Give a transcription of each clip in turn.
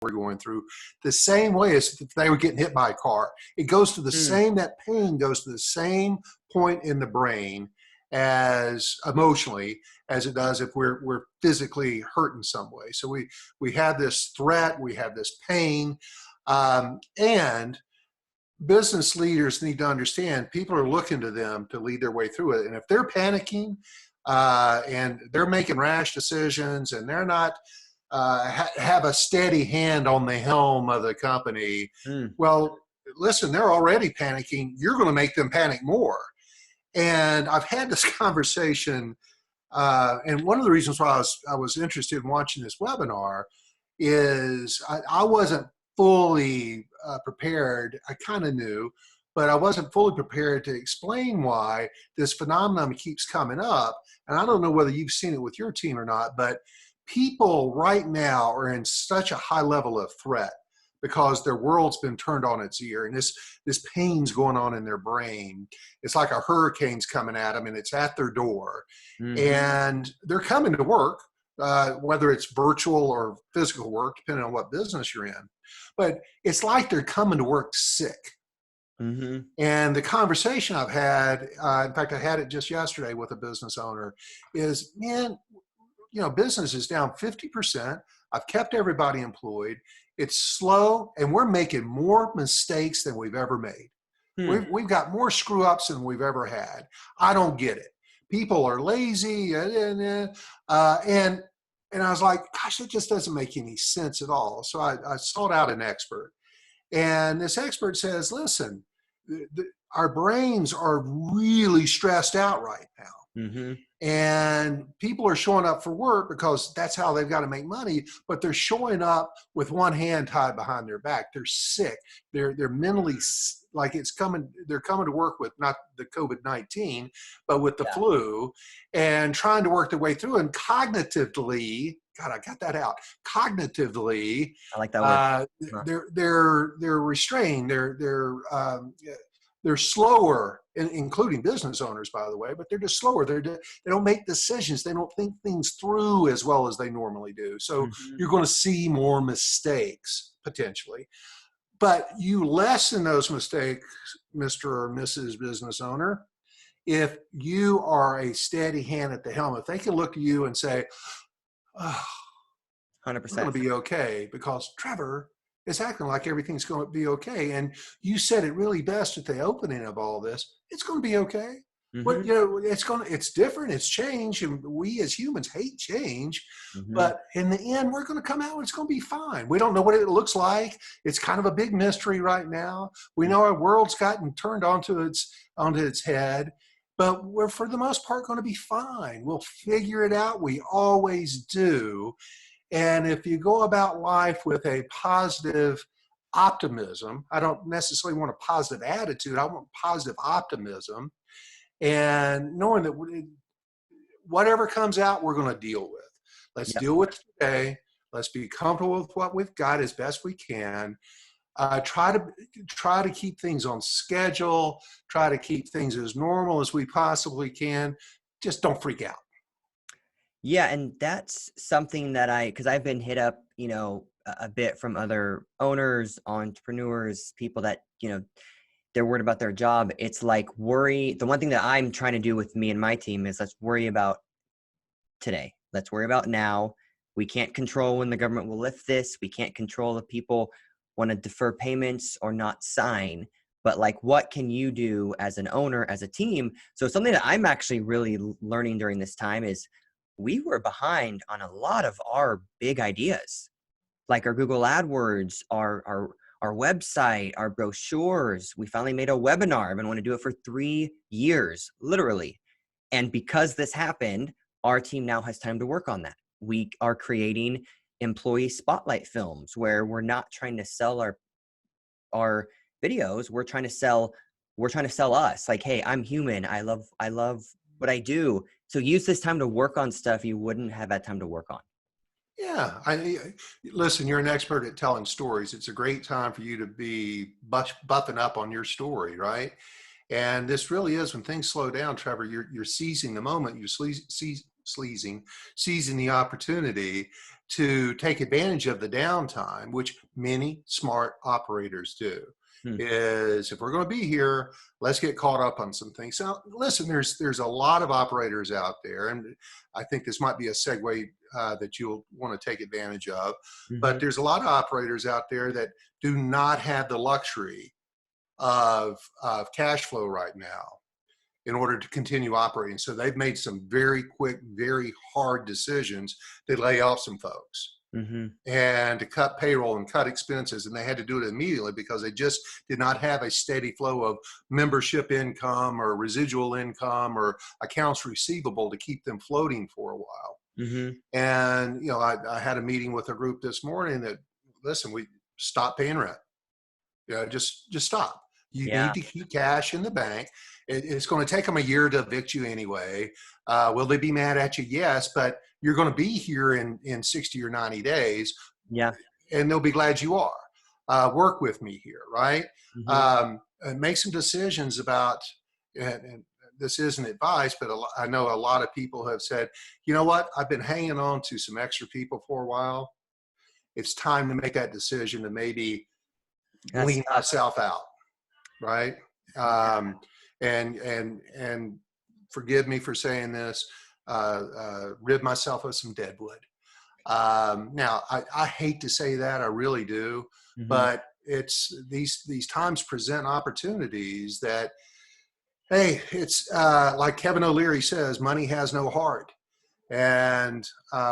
we're going through, the same way as if they were getting hit by a car. It goes to the same, that pain goes to the same point in the brain as emotionally as it does if we're physically hurt in some way. So we have this threat, we have this pain, and business leaders need to understand people are looking to them to lead their way through it. And if they're panicking and they're making rash decisions and they're not have a steady hand on the helm of the company, well, listen, they're already panicking. You're going to make them panic more. And I've had this conversation, and one of the reasons why I was interested in watching this webinar is I wasn't fully prepared. I kind of knew, but I wasn't fully prepared to explain why this phenomenon keeps coming up. And I don't know whether you've seen it with your team or not, but people right now are in such a high level of threat because their world's been turned on its ear, and this pain's going on in their brain. It's like a hurricane's coming at them, and it's at their door. And they're coming to work, whether it's virtual or physical work, depending on what business you're in. But it's like they're coming to work sick. And the conversation I've had, in fact, I had it just yesterday with a business owner, is, man, you know, business is down 50%. I've kept everybody employed. It's slow, and we're making more mistakes than we've ever made. We've got more screw ups than we've ever had. I don't get it. People are lazy, and I was like, gosh, it just doesn't make any sense at all. So I sought out an expert, and this expert says, listen, our brains are really stressed out right now. And people are showing up for work because that's how they've got to make money, but they're showing up with one hand tied behind their back. They're sick. They're mentally, like they're coming to work with not the COVID-19, but with the flu, and trying to work their way through. And cognitively, God, I got that out. Cognitively, I like that word. They're restrained. They're slower, including business owners, by the way, but they're just slower. They don't make decisions. They don't think things through as well as they normally do. So you're going to see more mistakes potentially. But you lessen those mistakes, Mr. or Mrs. Business Owner, if you are a steady hand at the helm. If they can look at you and say, oh, 100%. It's going to be okay, because Trevor is acting like everything's going to be okay. And you said it really best at the opening of all this. It's going to be okay. But you know, it's different. It's change, and we as humans hate change. But in the end, we're going to come out and it's going to be fine. We don't know what it looks like. It's kind of a big mystery right now. We know our world's gotten turned onto its head, but we're for the most part going to be fine. We'll figure it out. We always do. And if you go about life with a positive optimism, I don't necessarily want a positive attitude. I want positive optimism. And knowing that whatever comes out, we're going to deal with. Let's deal with it today. Let's be comfortable with what we've got as best we can. Try to keep things on schedule. Try to keep things as normal as we possibly can. Just don't freak out. Yeah, and that's something that because I've been hit up, a bit from other owners, entrepreneurs, people that, they're worried about their job. It's like worry. The one thing that I'm trying to do with me and my team is let's worry about today. Let's worry about now. We can't control when the government will lift this. We can't control if people want to defer payments or not sign. But like, what can you do as an owner, as a team? So something that I'm actually really learning during this time is we were behind on a lot of our big ideas, like our Google AdWords, our website, our brochures. We finally made a webinar. I've been wanting to do it for 3 years, literally. And because this happened, our team now has time to work on that. We are creating employee spotlight films where we're not trying to sell our videos. We're trying to sell us. Like, hey, I'm human. I love what I do. So use this time to work on stuff you wouldn't have had time to work on. Yeah. Listen, you're an expert at telling stories. It's a great time for you to be buffing up on your story, right? And this really is, when things slow down, Trevor, you're seizing the moment. You're seizing the opportunity to take advantage of the downtime, which many smart operators do. Hmm. Is if we're going to be here, let's get caught up on some things. So listen, there's a lot of operators out there, and I think this might be a segue that you'll want to take advantage of. Hmm. But there's a lot of operators out there that do not have the luxury of cash flow right now in order to continue operating. So they've made some very quick, very hard decisions to lay off some folks Hmm. and to cut payroll and cut expenses. And they had to do it immediately because they just did not have a steady flow of membership income or residual income or accounts receivable to keep them floating for a while. Hmm. And, I had a meeting with a group this morning that, listen, we stop paying rent. Just stop. You Yeah. need to keep cash in the bank. It's going to take them a year to evict you anyway. Will they be mad at you? Yes, but you're going to be here in 60 or 90 days, Yeah. and they'll be glad you are. Work with me here, right? Hmm. And make some decisions about, and this isn't advice, but I know a lot of people have said, you know what? I've been hanging on to some extra people for a while. It's time to make that decision to maybe That's lean tough. myself out, right? Yeah. And forgive me for saying this, rid myself of some dead wood. Now, I hate to say that, I really do, Hmm. but it's these times present opportunities that, hey, it's like Kevin O'Leary says, money has no heart. And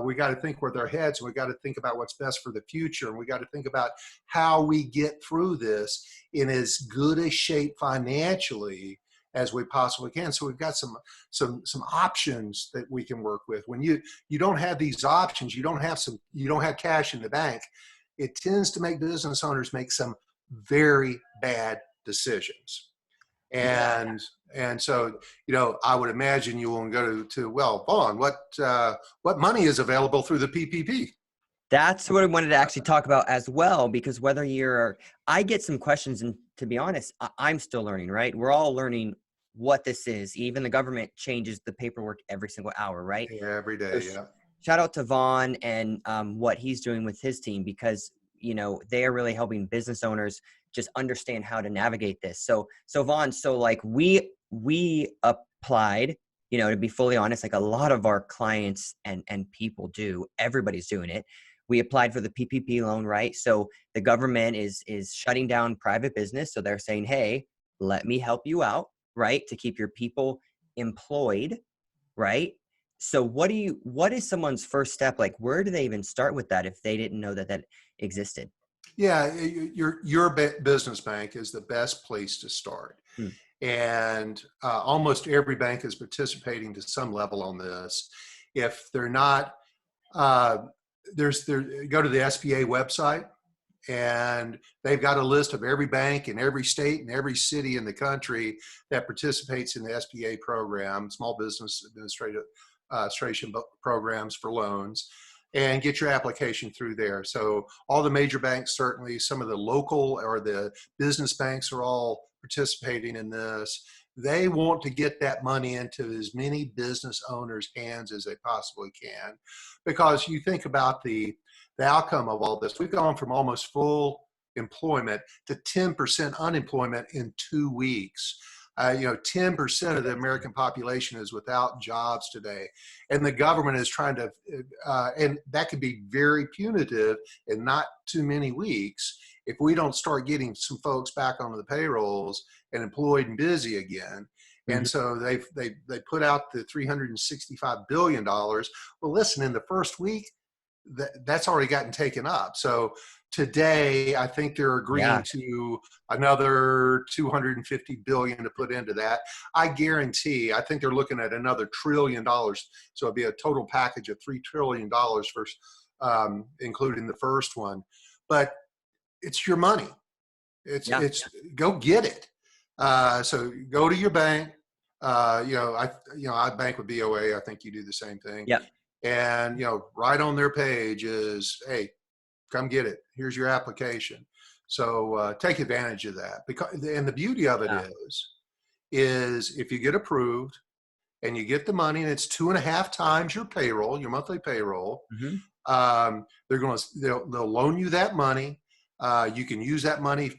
we got to think with our heads, and we got to think about what's best for the future, and we got to think about how we get through this in as good a shape financially as we possibly can. So we've got some options that we can work with. When you don't have these options, you don't have cash in the bank. It tends to make business owners make some very bad decisions. Yeah. And so, I would imagine you will go to well, Vaughn, what money is available through the PPP? That's what I wanted to actually talk about as well, because I get some questions, and to be honest, I'm still learning, right? We're all learning what this is. Even the government changes the paperwork every single hour, right? Yeah, every So day, yeah. shout out to Vaughn and what he's doing with his team, because they are really helping business owners just understand how to navigate this. So Vaughn, so like we applied, to be fully honest, like a lot of our clients and people do, everybody's doing it. We applied for the PPP loan, right? So the government is shutting down private business. So they're saying, hey, let me help you out, right? To keep your people employed, right? So what is someone's first step? Like, where do they even start with that if they didn't know that existed? Yeah, your business bank is the best place to start. Hmm. And almost every bank is participating to some level on this. If they're not, uh, go to the SBA website, and they've got a list of every bank in every state and every city in the country that participates in the SBA program, Small Business Administration programs for loans, and get your application through there. So all the major banks, certainly some of the local or the business banks are all participating in this. They want to get that money into as many business owners' hands as they possibly can, because you think about the outcome of all this. We've gone from almost full employment to 10% unemployment in 2 weeks. 10% of the American population is without jobs today. And the government is trying to, and that could be very punitive in not too many weeks if we don't start getting some folks back onto the payrolls and employed and busy again. Mm-hmm. And so they put out the $365 billion. Well, listen, in the first week, that's already gotten taken up. So today, I think they're agreeing Yeah. to another 250 billion to put into that. I think they're looking at another $1 trillion. So it'd be a total package of $3 trillion for, including the first one. But it's your money. Yeah. It's go get it. So go to your bank. I bank with BOA. I think you do the same thing. Yeah. And right on their page is, hey, come get it. Here's your application. So take advantage of that. And the beauty of it is if you get approved and you get the money, and it's 2.5 times your payroll, your monthly payroll. Hmm. They'll loan you that money. You can use that money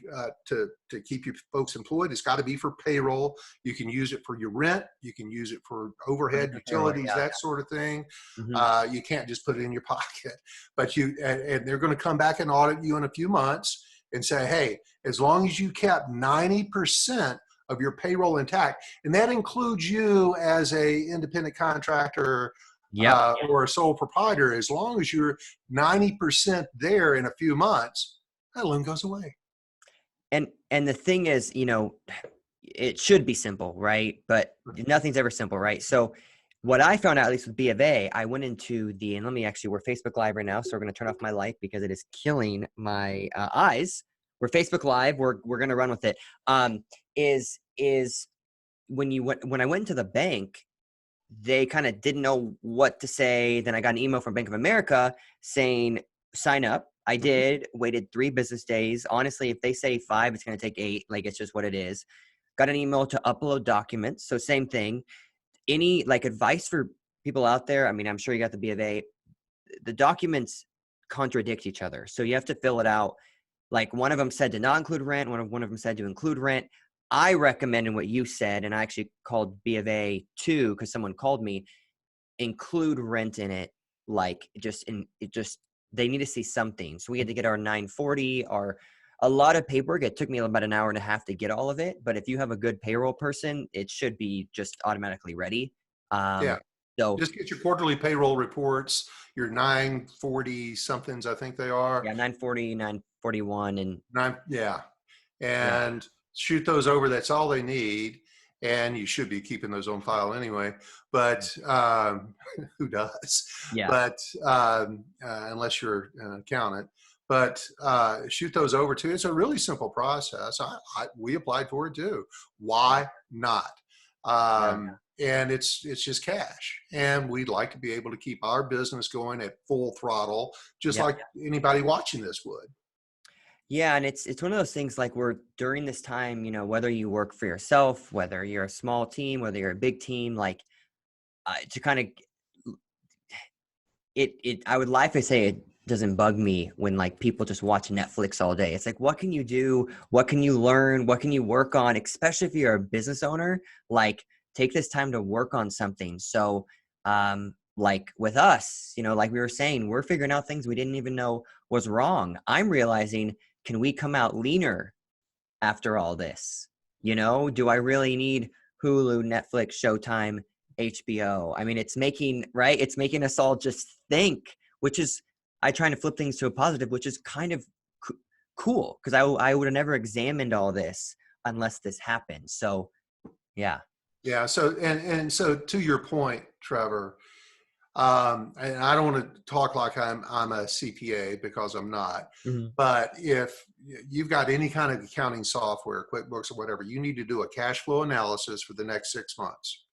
to keep your folks employed. It's got to be for payroll. You can use it for your rent. You can use it for overhead, utilities, Yeah. that sort of thing. Hmm. You can't just put it in your pocket. But and they're going to come back and audit you in a few months and say, hey, as long as you kept 90% of your payroll intact, and that includes you as a independent contractor Yep. or a sole proprietor, as long as you're 90% there in a few months, that loan goes away. And the thing is, it should be simple, right? But nothing's ever simple, right? So what I found out, at least with B of A, I went into and let me actually, we're Facebook Live right now, so we're going to turn off my light because it is killing my eyes. We're Facebook Live. We're going to run with it. Is when I went into the bank, they kind of didn't know what to say. Then I got an email from Bank of America saying, sign up. I did, waited 3 business days. Honestly, if they say 5, it's going to take 8. Like, it's just what it is. Got an email to upload documents. So same thing. Any advice for people out there? I mean, I'm sure you got the B of A. The documents contradict each other. So you have to fill it out. Like, one of them said to not include rent. One of them said to include rent. I recommended what you said, and I actually called B of A too because someone called me. Include rent in it, they need to see something. So we had to get our 940, a lot of paperwork. It took me about an hour and a half to get all of it. But if you have a good payroll person, it should be just automatically ready. Yeah. So Just get your quarterly payroll reports, your 940 somethings, I think they are. yeah, 940, 941, and Yeah. yeah, And shoot those over. That's all they need. And you should be keeping those on file anyway. But who does? yeah, But unless you're an accountant. But shoot those over too. It's a really simple process. We applied for it too. Why not? yeah. And it's just cash. And we'd like to be able to keep our business going at full throttle, just Yeah. like anybody watching this would. Yeah, and it's one of those things, like, we're during this time, whether you work for yourself, whether you're a small team, whether you're a big team, like, to kind of I would lie if I say it doesn't bug me when, like, people just watch Netflix all day. It's like, what can you do? What can you learn? What can you work on? Especially if you're a business owner, like, take this time to work on something. So, like with us, like we were saying, we're figuring out things we didn't even know was wrong. I'm realizing, can we come out leaner after all this? Do I really need Hulu, Netflix, Showtime, HBO? I mean, it's making us all just think, which is, I trying to flip things to a positive, which is kind of cool, because I would have never examined all this unless this happened. So, yeah. Yeah. So, and so to your point, Trevor, and I don't want to talk like I'm a CPA, because I'm not. Mhm. But if you've got any kind of accounting software, QuickBooks or whatever, you need to do a cash flow analysis for the next 6 months.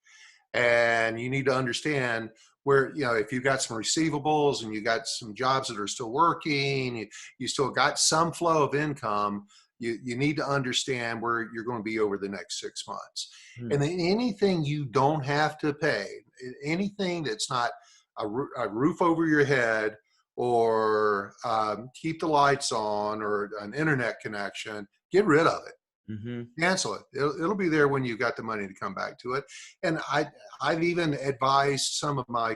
And you need to understand where, if you've got some receivables and you got some jobs that are still working, you still got some flow of income, you need to understand where you're going to be over the next 6 months. Mhm. And then anything you don't have to pay, anything that's not a roof over your head, or keep the lights on, or an internet connection, get rid of it. Mhm. Cancel it. It'll be there when you've got the money to come back to it. And I've even advised some of my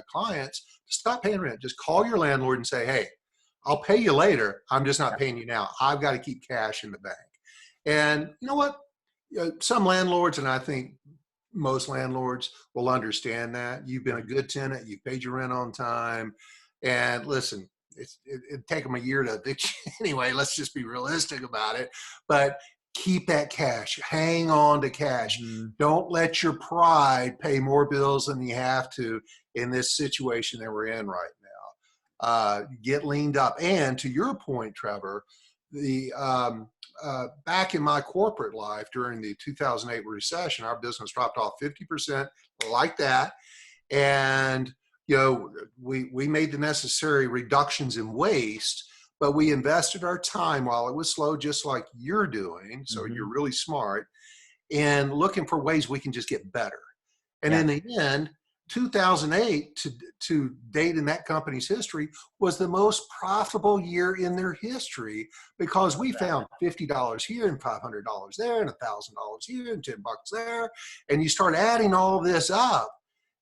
clients to stop paying rent. Just call your landlord and say, hey, I'll pay you later. I'm just not paying you now. I've got to keep cash in the bank. And you know what? Some landlords, and I think most landlords, will understand that. You've been a good tenant. You've paid your rent on time. And listen, it'd take them a year to evict you anyway. Let's just be realistic about it. But keep that cash. Hang on to cash. Mhm. Don't let your pride pay more bills than you have to in this situation that we're in right now. Get leaned up. And to your point, Trevor, the back in my corporate life during the 2008 recession, our business dropped off 50% like that. And we made the necessary reductions in waste, but we invested our time while it was slow, just like you're doing. So Mhm. you're really smart in looking for ways we can just get better. And Yeah. in the end, 2008 to date in that company's history was the most profitable year in their history because we found $50 here and $500 there and $1,000 here and $10 there. And you start adding all this up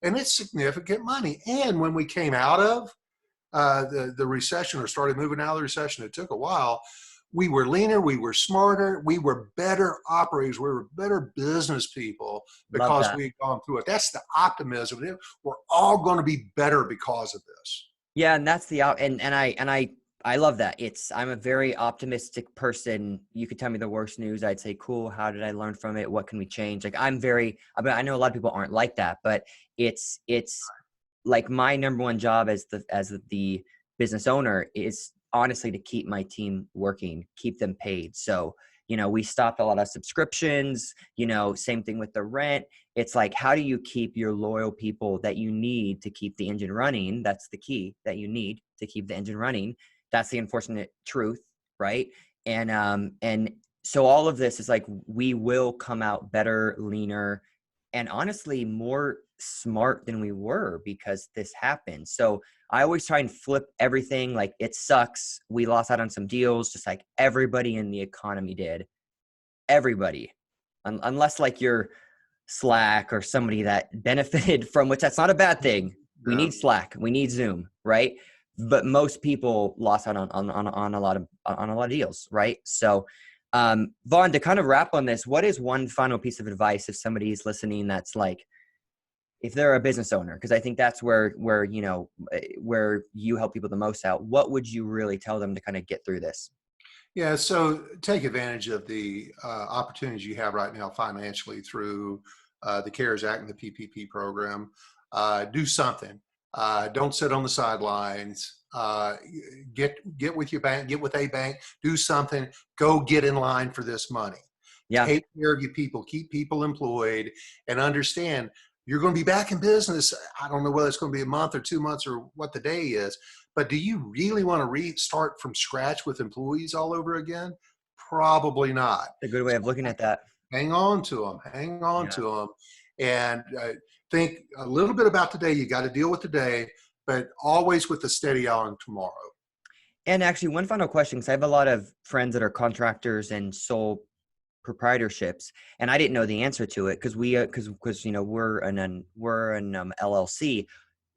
and it's significant money. And when we came out of the recession or started moving out of the recession, it took a while. We were leaner, we were smarter, we were better operators, we were better business people Love because that. we had gone through it. That's the optimism. We're all going to be better because of this. Yeah, and that's the I love that. I'm a very optimistic person. You could tell me the worst news, I'd say, cool, how did I learn from it? What can we change? Like I mean, I know a lot of people aren't like that, but it's like my number one job as the business owner is honestly to keep my team working, keep them paid. So, we stopped a lot of subscriptions, same thing with the rent. It's like, how do you keep your loyal people that you need to keep the engine running? That's the key, that you need to keep the engine running. That's the unfortunate truth, right? And so all of this is like, we will come out better, leaner, and honestly more smart than we were because this happened. So I always try and flip everything. Like, it sucks, we lost out on some deals, just like everybody in the economy did. Everybody, unless like you're Slack or somebody that benefited from, which that's not a bad thing. We need Slack, we need Zoom, right? But most people lost out on a lot of deals, right? So Vaughn, to kind of wrap on this, what is one final piece of advice if somebody's listening that's like, if they're a business owner, because I think that's where you help people the most out, what would you really tell them to kind of get through this? Yeah, so take advantage of the opportunities you have right now financially through the CARES Act and the PPP program. Do something. Don't sit on the sidelines. Get with your bank, get with a bank, do something, go get in line for this money. Yeah. Take care of your people, keep people employed, and understand you're going to be back in business. I don't know whether it's going to be a month or 2 months or what the day is, but do you really want to restart from scratch with employees all over again? Probably not. A good way of looking at that. Hang on to them, hang on Yeah. to them, and think a little bit about today. You got to deal with today, but always with a steady eye on tomorrow. And actually, one final question, because I have a lot of friends that are contractors and sole proprietorships, and I didn't know the answer to it because we're an LLC.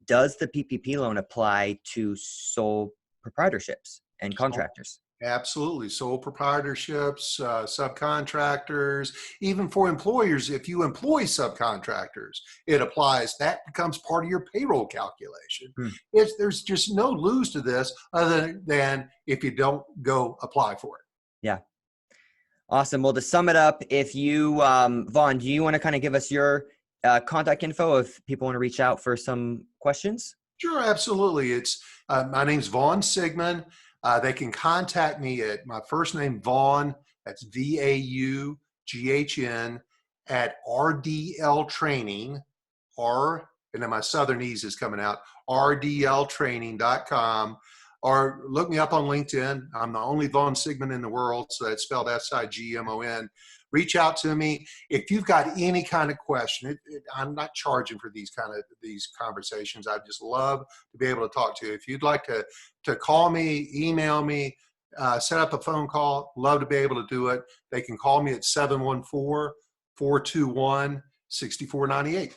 Does the PPP loan apply to sole proprietorships and contractors? Absolutely. Sole proprietorships, subcontractors, even for employers, if you employ subcontractors, it applies. That becomes part of your payroll calculation. There's just no lose to this other than if you don't go apply for it. Yeah. Awesome. Well, to sum it up, if you, Vaughn, do you want to kind of give us your contact info if people want to reach out for some questions? Sure, absolutely. It's my name's Vaughn Sigmund. They can contact me at my first name, Vaughn, that's VAUGHN, at RDL Training, and then my Southern Ease is coming out, rdltraining.com, or look me up on LinkedIn. I'm the only Vaughn Sigmund in the world, so that's spelled SIGMON. Reach out to me if you've got any kind of question. I'm not charging for these conversations. I just love to be able to talk to you. If you'd like to call me, email me, set up a phone call, love to be able to do it. They can call me at 714-421-6498.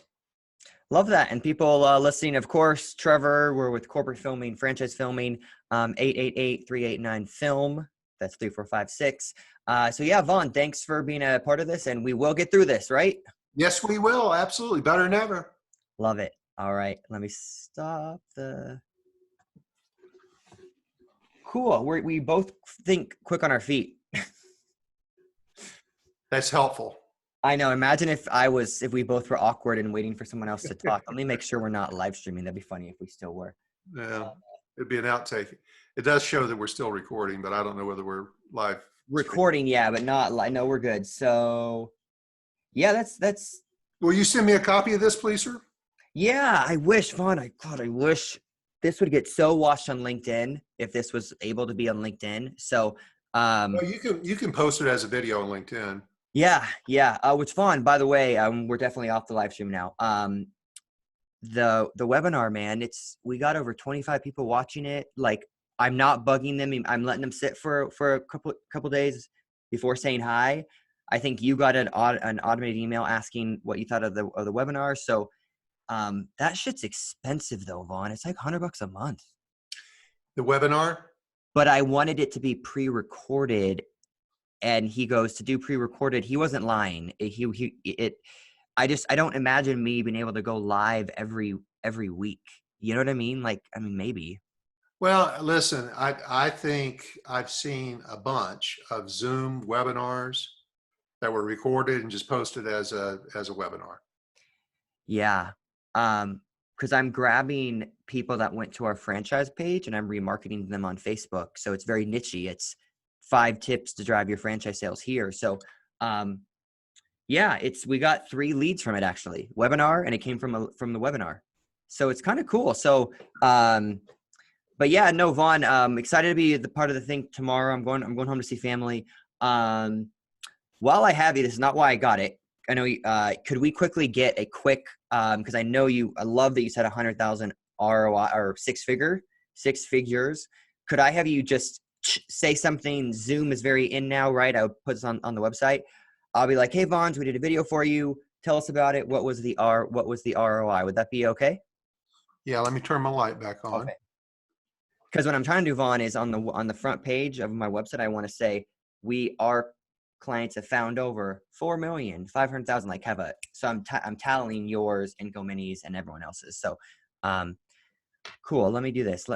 Love that. And people listening, of course, Trevor, we're with Corporate Filming, Franchise Filming, 888-389-FILM. That's 3456. So yeah, Vaughn, thanks for being a part of this, and we will get through this, right? Yes, we will. Absolutely. Better than ever. Love it. All right. Let me stop the... Cool. We both think quick on our feet. That's helpful. I know. Imagine if we both were awkward and waiting for someone else to talk. Let me make sure we're not live streaming. That'd be funny if we still were. Yeah, it'd be an outtake. It does show that we're still recording, but I don't know whether we're live recording. Yeah, but not live. No, we're good. So yeah, that's. Will you send me a copy of this, please, sir? Yeah, I wish, Vaughn. I wish this would get so watched on LinkedIn if this was able to be on LinkedIn. So well, you can post it as a video on LinkedIn. Yeah. Which Vaughn, by the way, we're definitely off the live stream now. The webinar, man, we got over 25 people watching it. Like, I'm not bugging them. I'm letting them sit for a couple days before saying hi. I think you got an automated email asking what you thought of the webinar. So that shit's expensive though, Vaughn. It's like $100 a month. The webinar? But I wanted it to be pre-recorded, and he goes to do pre-recorded. He wasn't lying. I don't imagine me being able to go live every week. You know what I mean? Like, I mean, maybe. Well, listen, I think I've seen a bunch of Zoom webinars that were recorded and just posted as a webinar. Yeah. Because I'm grabbing people that went to our franchise page and I'm remarketing them on Facebook. So it's very nichey. It's 5 tips to drive your franchise sales here. So, yeah, we got 3 leads from it actually. Webinar, and it came from the webinar. So it's kind of cool. So, but yeah, no, Vaughn, excited to be the part of the thing tomorrow. I'm going home to see family. While I have you, this is not why I got it. I know, could we quickly get a quick, because I love that you said 100,000 ROI or 6 figures. Could I have you just say something? Zoom is very in now, right? I would put this on the website. I'll be like, hey, Vaughn, we did a video for you. Tell us about it. What was the ROI? Would that be okay? Yeah, let me turn my light back on. Okay. Because what I'm trying to do, Vaughn, is on the front page of my website, I want to say our clients have found over 4,500,000. Like, so I'm tallying yours and GoMini's and everyone else's. So, cool. Let me do this.